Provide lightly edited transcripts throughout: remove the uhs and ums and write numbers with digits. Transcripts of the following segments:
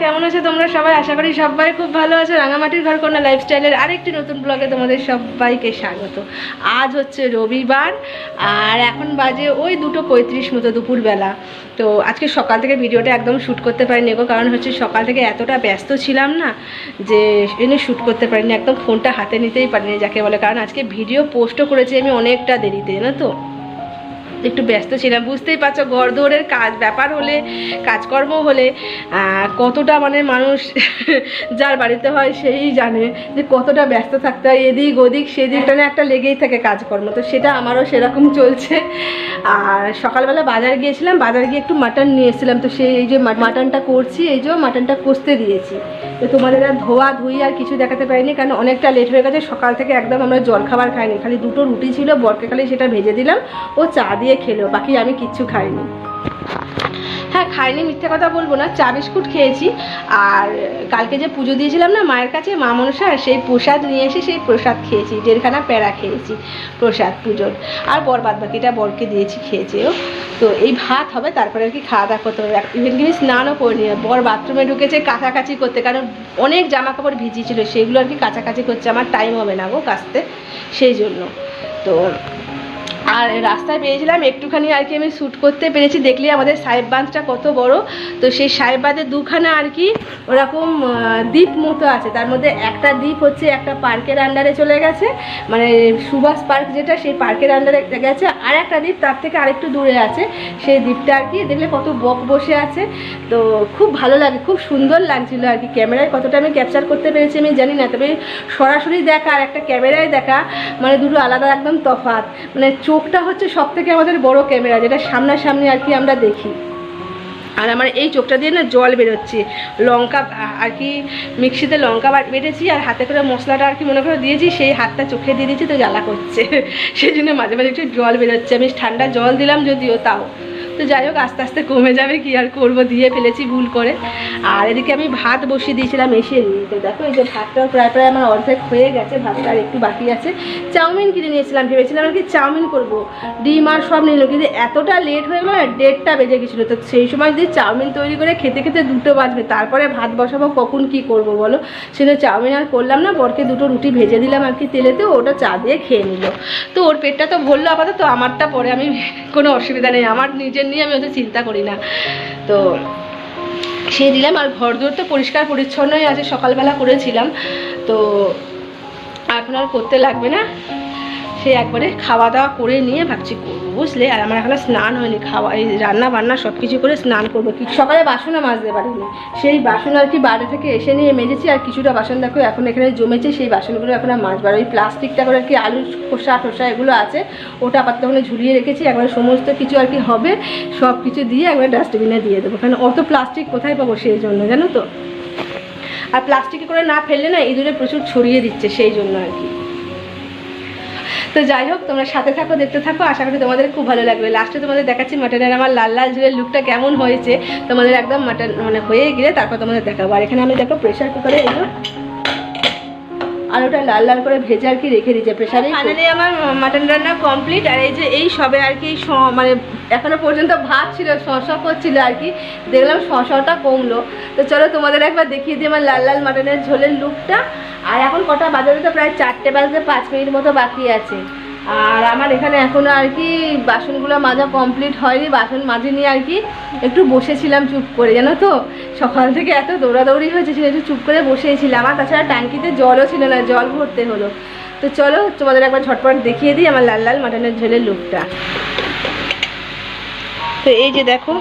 কেমন আছো তোমরা সবাই? আশা করি সবাই খুব ভালো আছো। রাঙামাটির ঘরকন্যা লাইফস্টাইলের আরেকটি নতুন ব্লগে তোমাদের সবাইকে স্বাগত। আজ হচ্ছে রবিবার আর এখন বাজে ওই 2:35 মতো দুপুরবেলা। তো আজকে সকাল থেকে ভিডিওটা একদম শ্যুট করতে পারিনি গো, কারণ হচ্ছে সকাল থেকে এতটা ব্যস্ত ছিলাম না যে এনে শ্যুট করতে পারিনি, একদম ফোনটা হাতে নিতেই পারিনি যাকে বলে। কারণ আজকে ভিডিও পোস্টও করেছি আমি অনেকটা দেরিতে, জানো তো, একটু ব্যস্ত ছিলাম। বুঝতেই পারছো ঘর দৌড়ের কাজ ব্যাপার হলে, কাজকর্ম হলে কতটা মানে মানুষ যার বাড়িতে হয় সেই জানে যে কতটা ব্যস্ত থাকতে হয়। এদিক ওদিক সেদিক টানে একটা লেগেই থাকে কাজকর্ম, তো সেটা আমারও সেরকম চলছে। আর সকালবেলা বাজার গিয়েছিলাম, বাজার গিয়ে একটু মাটন নিয়ে এসেছিলাম, তো সেই এই যে মাটনটা করছি, এই যে মাটনটা কষতে দিয়েছি। তো তোমাদের আর ধোয়া ধুই আর কিছু দেখাতে পারিনি, কারণ অনেকটা লেট হয়ে গেছে। সকাল থেকে একদম আমরা জল খাবার খাইনি, খালি 2টো রুটি ছিল, বরকে খালি সেটা ভেজে দিলাম, ও চা দিয়ে খেলো, বাকি আমি কিচ্ছু খাইনি। হ্যাঁ খাইনি, মিথ্যে কথা বলবো না, চা বিস্কুট খেয়েছি। আর কালকে যে পুজো দিয়েছিলাম না মায়ের কাছে, মা মনসার, সেই প্রসাদ নিয়ে এসে সেই প্রসাদ খেয়েছি, 1.5খানা প্যাড়া খেয়েছি প্রসাদ পুজোর। আর বর বাদ বাকিটা বরকে দিয়েছি, খেয়েছেও। তো এই ভাত হবে, তারপরে আর কি খাওয়া দাওয়া করতে হবে। ইভেন কি স্নানও করিনি, বর বাথরুমে ঢুকেছে কাছাকাছি করতে, কারণ অনেক জামা কাপড় ভিজিয়েছিল, সেগুলো আর কি কাছাকাছি করছে। আমার টাইম হবে না গো কাচতে, সেই জন্য। তো আর রাস্তায় পেয়েছিলাম একটুখানি আর কি আমি শ্যুট করতে পেরেছি। দেখলে আমাদের সাহেববাঁধটা কত বড়, তো সেই সাহেববাঁধে 2খানা আর কি ওরকম দ্বীপ মতো আছে। তার মধ্যে একটা দ্বীপ হচ্ছে একটা পার্কের আন্ডারে চলে গেছে, মানে সুভাষ পার্ক যেটা, সেই পার্কের আন্ডারে গেছে। আর একটা দ্বীপ তার থেকে আরেকটু দূরে আছে, সেই দ্বীপটা আর কি দেখলে কত বক বসে আছে। তো খুব ভালো লাগে, খুব সুন্দর লাগছিল আর কি। ক্যামেরায় কতটা আমি ক্যাপচার করতে পেরেছি আমি জানি না, তবে সরাসরি দেখা আর একটা ক্যামেরায় দেখা মানে দুটো আলাদা একদম তফাৎ। মানে চোখটা হচ্ছে সব থেকে আমাদের বড় ক্যামেরা, যেটা সামনাসামনি আর কি আমরা দেখি। আর আমার এই চোখটা দিয়ে না জল বেরোচ্ছে। লঙ্কা আর কি মিক্সিতে লঙ্কা বেটেছি, আর হাতে করে মশলাটা আর কি মনে করে দিয়েছি, সেই হাতটা চোখে দিয়ে দিয়েছি, তো জ্বালা করছে, সেই জন্য মাঝে মাঝে একটু জল বেরোচ্ছে। আমি ঠান্ডা জল দিলাম যদিও, তাও তো যাই হোক আস্তে আস্তে কমে যাবে, কি আর করবো, দিয়ে ফেলেছি ভুল করে। আর এদিকে আমি ভাত বসিয়ে দিয়েছিলাম এসে নিয়ে, তো দেখো এই যে ভাতটা প্রায় প্রায় আমার অর্ধেক হয়ে গেছে, ভাতটা আর একটু বাকি আছে। চাউমিন কিনে নিয়েছিলাম, ভেবেছিলাম আর কি চাউমিন করবো, ডিম আর সব নিল, কিন্তু এতটা লেট হয়ে গেল, 1:30টা বেজে গেছিলো। তো সেই সময় যদি চাউমিন তৈরি করে খেতে খেতে 2টো বাজবে, তারপরে ভাত বসাবো, কখন কি করব বলো। সেটা চাউমিন আর করলাম না, বরকে 2টো রুটি ভেজে দিলাম আর কি তেলেতে, ওটা চা দিয়ে খেয়ে নিল। তো ওর পেটটা তো ভরলো আপাতত, আমারটা পরে, আমি কোনো অসুবিধা নেই, আমার নিজের নিয়ে আমি অত চিন্তা করি না। তো সে দিলাম। আর ঘর দূর তো পরিষ্কার পরিচ্ছন্নই আছে, সকালবেলা করেছিলাম, তো এখন আর করতে লাগবে না। সে একবারে খাওয়া দাওয়া করে নিয়ে ভাবছি করবো, বুঝলে। আর আমার এখনো স্নান হয়নি, খাওয়া এই রান্না বান্না সব কিছু করে স্নান করবো। সকালে বাসনও মাজতে পারিনি, সেই বাসন আর কি বাইরে থেকে এসে নিয়ে মেজেছি। আর কিছুটা বাসন দেখো এখন এখানে জমেছে, সেই বাসনগুলো এখন আর মাজবার, ওই প্লাস্টিকটা করে আর কি আলু খোসা টোসা এগুলো আছে, ওটা আপাতত ওখানে ঝুলিয়ে রেখেছি। একবারে সমস্ত কিছু আর কি হবে, সব কিছু দিয়ে একবারে ডাস্টবিনে দিয়ে দেবো, কারণ অত প্লাস্টিক কোথায় পাবো, সেই জন্য, জানো তো। আর প্লাস্টিকে করে না ফেললে না ইঁদুরে প্রচুর ছড়িয়ে দিচ্ছে, সেই জন্য আর কি। তো যাই হোক তোমরা সাথে থাকো, দেখতে থাকো, আশা করি তোমাদের খুব ভালো লাগবে। লাস্টে তোমাদের দেখাচ্ছি মাটনের আমার লাল লাল ঝুলের লুকটা কেমন হয়েছে, তোমাদের একদম মাটন মানে হয়ে গেলে তারপর তোমাদের দেখাবো। আর এখানে আমি দেখো প্রেশার কুকারে এগুলো আর ওটা লাল লাল করে ভেজে আর কি রেখে দিয়েছে প্রেশারে। ফাইনালি আমার মাটন রান্না কমপ্লিট। আর এই যে এই সবে আর কি মানে এখনো পর্যন্ত ভাত ছিল, শসা করছিল আর কি, দেখলাম শসাটা কমলো। তো চলো তোমাদের একবার দেখিয়ে দিই আমার লাল লাল মাটনের ঝোলের লুকটা। আর এখন কটা বাজারে তো প্রায় 4টে বাজতে 5 মিনিট মতো বাকি আছে। আর আমার এখানে এখনও আর কি বাসনগুলো মাজা কমপ্লিট হয়নি, বাসন মাজি নিয়ে আর কি একটু বসেছিলাম চুপ করে, জানো তো। সকাল থেকে এত দৌড়াদৌড়ি হয়েছে, সেটা একটু চুপ করে বসেছিলাম। আর তাছাড়া ট্যাঙ্কিতে জলও ছিল না, জল ভরতে হলো। তো চলো তোমাদের একবার ঝটপট দেখিয়ে দিই আমার লাল লাল মাটনের ঝোলের লুকটা। তো এই যে দেখো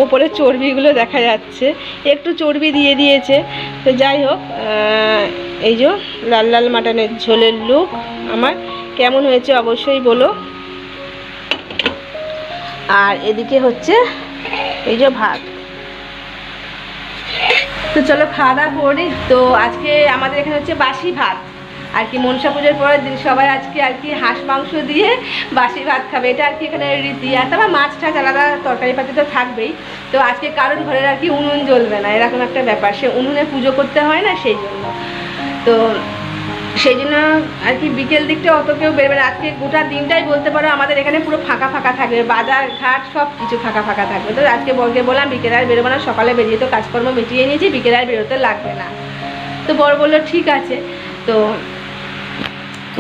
ওপরে চর্বিগুলো দেখা যাচ্ছে, একটু চর্বি দিয়ে দিয়েছে। তো যাই হোক এই যে লাল লাল মাটনের ঝোলের লুক আমার কেমন হয়েছে অবশ্যই বলো। আর এদিকে হচ্ছে এই যে ভাত। তো চলো খাওয়া দাওয়া করি। তো আজকে আমাদের এখানে হচ্ছে বাসি ভাত আর কি, মনসা পুজোর পরের দিন সবাই আজকে আর কি হাঁস মাংস দিয়ে বাসি ভাত খাবে, এটা আর কি এখানে রীতি। আর তারপর মাছ টাছ আলাদা তরকারি পাতি তো থাকবেই। তো আজকে কারোর ঘরের আর কি উনুন জ্বলবে না, এরকম একটা ব্যাপার, সে উনুনে পুজো করতে হয় না, সেই জন্য। তো সেই জন্য আর কি বিকেল দিকটা অত কেউ বেরোবে না। আজকে গোটা দিনটাই বলতে পারো আমাদের এখানে পুরো ফাঁকা ফাঁকা থাকবে, বাজার ঘাট সব কিছু ফাঁকা ফাঁকা থাকবে। তো আজকে বরকে বললাম বিকেলে আর বেরোবো না, সকালে বেরিয়ে তো কাজকর্ম মিটিয়ে নিয়েছি, বিকেলে আর বেরোতে লাগবে না। তো বর বললো ঠিক আছে। তো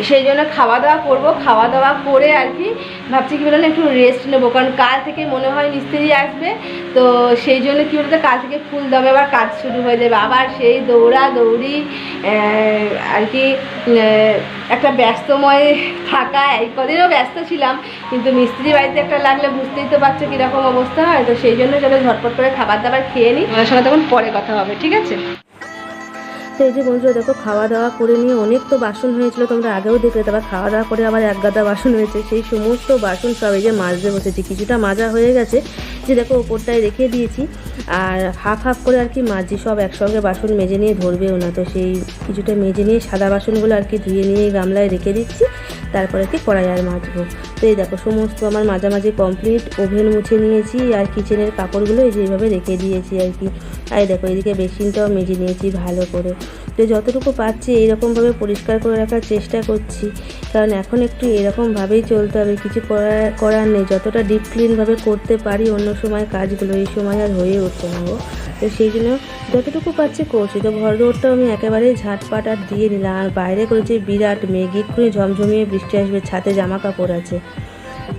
সেই জন্য খাওয়া দাওয়া করবো, খাওয়া দাওয়া করে আর কি ভাবছি কি বললাম একটু রেস্ট নেবো, কারণ কাল থেকে মনে হয় মিস্ত্রি আসবে। তো সেই জন্য কী বলতে কাল থেকে ফুল দমে আবার কাজ শুরু হয়ে যাবে, আবার সেই দৌড়া দৌড়ি আর কি একটা ব্যস্তময় থাকা। এই কদিনও ব্যস্ত ছিলাম, কিন্তু মিস্ত্রি বাড়িতে একটা লাগলে বুঝতেই তো পারছো কীরকম অবস্থা হয়। তো সেই জন্য চলো ঝটপট করে খাবার দাবার খেয়ে নিই, ওনার সঙ্গে তখন পরে কথা হবে, ঠিক আছে? তো এই যে বন্ধুরা দেখো খাওয়া দাওয়া করে নিয়ে অনেক তো বাসন হয়েছিল, তোমরা আগেও দেখলে। তারপর খাওয়া দাওয়া করে আবার এক গাদা বাসন হয়েছে, সেই সমস্ত বাসন সব এই যে মাজতে বসেছি। কিছুটা মাজা হয়ে গেছে, যে দেখো ওপরটায় রেখে দিয়েছি, আর হাফ হাফ করে আর কি মাজি, সব একসঙ্গে বাসন মেজে নিয়ে ধরবেও না। তো সেই কিছুটা মেজে নিয়ে সাদা বাসনগুলো আর কি ধুয়ে নিয়ে গামলায় রেখে দিচ্ছি, তারপরে কি কড়াই আর মাজবো। তো এই দেখো সমস্ত আমার মাঝামাঝি কমপ্লিট, ওভেন মুছে নিয়েছি, আর কিচেনের কাপড়গুলো এই যে এইভাবে রেখে দিয়েছি আর কি। আর দেখো এদিকে বেসিনটাও মেজে নিয়েছি ভালো করে। তো যতটুকু পাচ্ছি এইরকমভাবে পরিষ্কার করে রাখার চেষ্টা করছি, কারণ এখন একটু এরকমভাবেই চলতে হবে, কিছু করার নেই। যতটা ডিপ ক্লিনভাবে করতে পারি অন্য সময় কাজগুলো, এই সময় আর হয়ে উঠতে নেবো। তো সেই জন্য যতটুকু পাচ্ছি করছি। তো ঘর দৌড়টাও আমি একেবারেই ঝাঁটপাট আর দিয়ে নিলাম। আর বাইরে করেছি বিরাট মেঘ, এক্ষুনি ঝমঝমিয়ে বৃষ্টি আসবে, ছাদে জামা কাপড় আছে।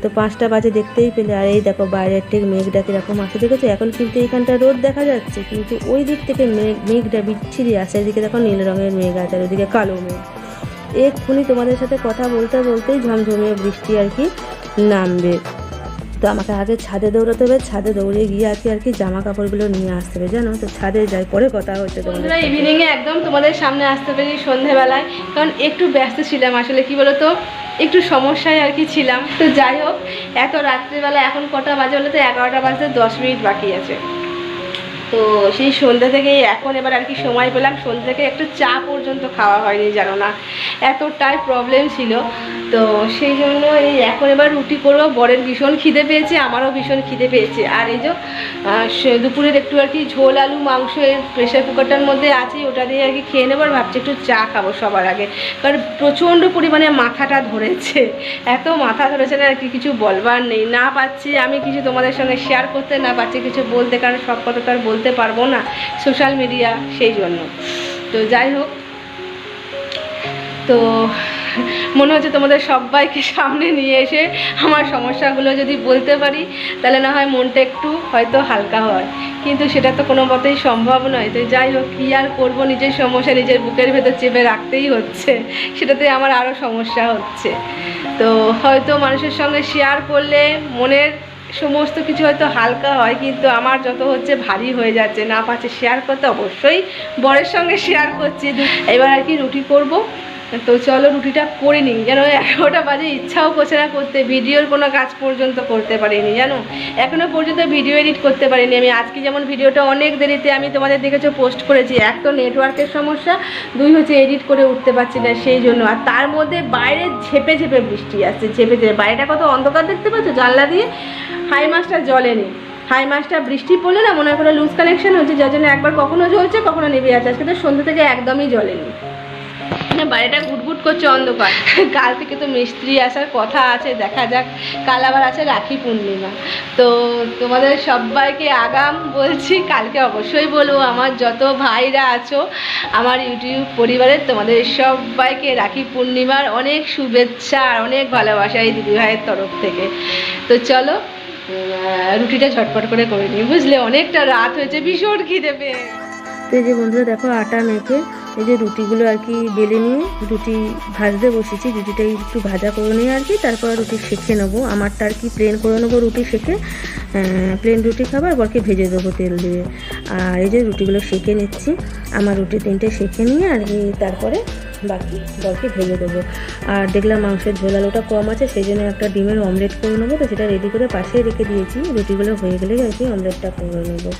তো 5টা বাজে দেখতেই পেলে। আর এই দেখো বাইরের ঠিক মেঘটা কীরকম আছে দেখেছো। এখন কিন্তু এইখানটা রোদ দেখা যাচ্ছে, কিন্তু ওই দিক থেকে মেঘটা বিচ্ছিরি আসে। এদিকে দেখো নীল রঙের মেঘ আছে, আর ওইদিকে কালো মেঘ। এক্ষুনি তোমাদের সাথে কথা বলতে বলতেই ঝমঝমিয়ে বৃষ্টি আর কি নামবে। তো আমাকে আগে ছাদে দৌড়াতে হবে, ছাদে দৌড়ে গিয়ে আর কি জামা কাপড়গুলো নিয়ে আসতে হবে, জানো। তো ছাদে যাই, পরে কথা হচ্ছে তোমাদের। ইভিনিংয়ে একদম তোমাদের সামনে আসতে পারি সন্ধেবেলায়, কারণ একটু ব্যস্ত ছিলাম আসলে, কি বলো তো একটু সমস্যায় আর কি ছিলাম। তো যাই হোক, এত রাত্রিবেলা এখন কটা বাজে বলো তো, 11টা বাজতে 10 মিনিট বাকি আছে। তো সেই সন্ধ্যা থেকে এখন এবার আর কি সময় পেলাম, সন্ধ্যা থেকে একটু চা পর্যন্ত খাওয়া হয়নি, জানো না, এতটাই প্রবলেম ছিল। তো সেই জন্য এই এখন এবার রুটি করবো। বরের ভীষণ খিদে পেয়েছে, আমারও ভীষণ খিদে পেয়েছে। আর এই যে দুপুরের একটু আর কি ঝোল আলু মাংস এর প্রেশার কুকারটার মধ্যে আছে, ওটা দিয়ে আর কি খেয়ে নেবো। আর ভাবছি একটু চা খাবো সবার আগে, কারণ প্রচণ্ড পরিমাণে মাথাটা ধরেছে, এত মাথা ধরেছে না আর কি কিছু বলবার নেই। না পাচ্ছি আমি কিছু তোমাদের সঙ্গে শেয়ার করতে, না পাচ্ছি কিছু বলতে, কারণ সব কথা তো আর বলতে পারবো না সোশ্যাল মিডিয়া, সেই জন্য। তো যাই হোক, তো মনে হচ্ছে তোমাদের সবাইকে সামনে নিয়ে এসে আমার সমস্যাগুলো যদি বলতে পারি, তাহলে না হয় মনটা একটু হয়তো হালকা হয়, কিন্তু সেটা তো কোনো মতেই সম্ভব নয়। তো যাই হোক, কী আর করবো, নিজের সমস্যা নিজের বুকের ভেতর চেপে রাখতেই হচ্ছে, সেটাতে আমার আরও সমস্যা হচ্ছে। তো হয়তো মানুষের সঙ্গে শেয়ার করলে মনের সমস্ত কিছু হয়তো হালকা হয়, কিন্তু আমার যত হচ্ছে ভারী হয়ে যাচ্ছে, না পাচ্ছে শেয়ার করতে। অবশ্যই বরের সঙ্গে শেয়ার করছি। এবার আর কি রুটি করব। তো চলো রুটিটা করে নিই, যেন 11টা বাজে ইচ্ছাও করছে না করতে, ভিডিওর কোনো কাজ পর্যন্ত করতে পারিনি, জানো, এখনও পর্যন্ত ভিডিও এডিট করতে পারিনি আমি। আজকে যেমন ভিডিওটা অনেক দেরিতে আমি তোমাদের দেখেছো পোস্ট করেছি, এক তো নেটওয়ার্কের সমস্যা, 2 হচ্ছে এডিট করে উঠতে পারছি না সেই জন্য। আর তার মধ্যে বাইরে ঝেপে ঝেপে বৃষ্টি আসছে, ঝেপে ঝেপে, বাইরেটা কত অন্ধকার দেখতে পাচ্ছ জানলা দিয়ে। হাই মাছটা জ্বলেনি, হাই মাছটা বৃষ্টি পড়লে না মনে করে লুজ কানেকশন হচ্ছে, যার জন্য একবার কখনো জ্বলছে কখনো নেবে আছে। আজকে তো সন্ধ্যা থেকে একদমই জ্বলেনি, বাইরেটা ঘুটঘুট করছে অন্ধকার। কাল থেকে তো মিস্ত্রি আসার কথা আছে, দেখা যাক। কাল আবার আছে রাখি পূর্ণিমা। তো তোমাদের সবাইকে আগাম বলছি, কালকে অবশ্যই বলবো, আমার যত ভাইরা আছো আমার ইউটিউব পরিবারের, তোমাদের সবাইকে রাখি পূর্ণিমার অনেক শুভেচ্ছা আর অনেক ভালোবাসা এই দিদি ভাইয়ের তরফ থেকে। তো চলো রুটিটা ঝটপট করে নিই, বুঝলে, অনেকটা রাত হয়েছে, ভীষণ খিদে পেয়ে। তো এই যে বন্ধুরা দেখো আটা মেখে এই যে রুটিগুলো আর কি বেলে নিয়ে রুটি ভাজতে বসেছি। রুটিটা একটু ভাজা করে নিয়ে আর কি তারপর রুটি সেঁকে নেবো। আমারটা আর কি প্লেন করে নেবো, রুটি সেঁকে প্লেন রুটি খাবার বরকে ভেজে দেবো তেল দিয়ে। আর এই যে রুটিগুলো সেঁকে নিচ্ছি, আমার রুটি 3টে সেঁকে নিয়ে আর কি তারপরে বাকি বরকে ভেজে দেবো। আর দেখলাম মাংসের ঝোল আলুটা কম আছে, সেই জন্য একটা ডিমের অমলেট করে নেবো। তো সেটা রেডি করে পাশে রেখে দিয়েছি, রুটিগুলো হয়ে গেলেই আর কি অমলেটটা করে নেবো।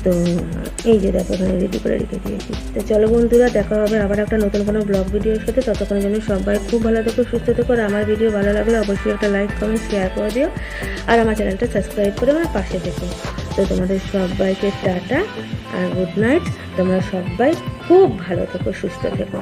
তো এই যে দেখো এখানে রেডি করে রেখে দিয়েছি। তো চলো বন্ধুরা, দেখা হবে আবার একটা নতুন কোনো ব্লগ ভিডিওর সাথে। ততক্ষণের জন্য সবাই খুব ভালো থেকো, সুস্থ থেকো। আর আমার ভিডিও ভালো লাগলে অবশ্যই একটা লাইক কমেন্ট শেয়ার করে দিও, আর আমার চ্যানেলটা সাবস্ক্রাইব করে আমার পাশে থেকো। তো তোমাদের সবাইকে টাটা আর গুড নাইট। তোমরা সবাই খুব ভালো থেকো, সুস্থ থেকো।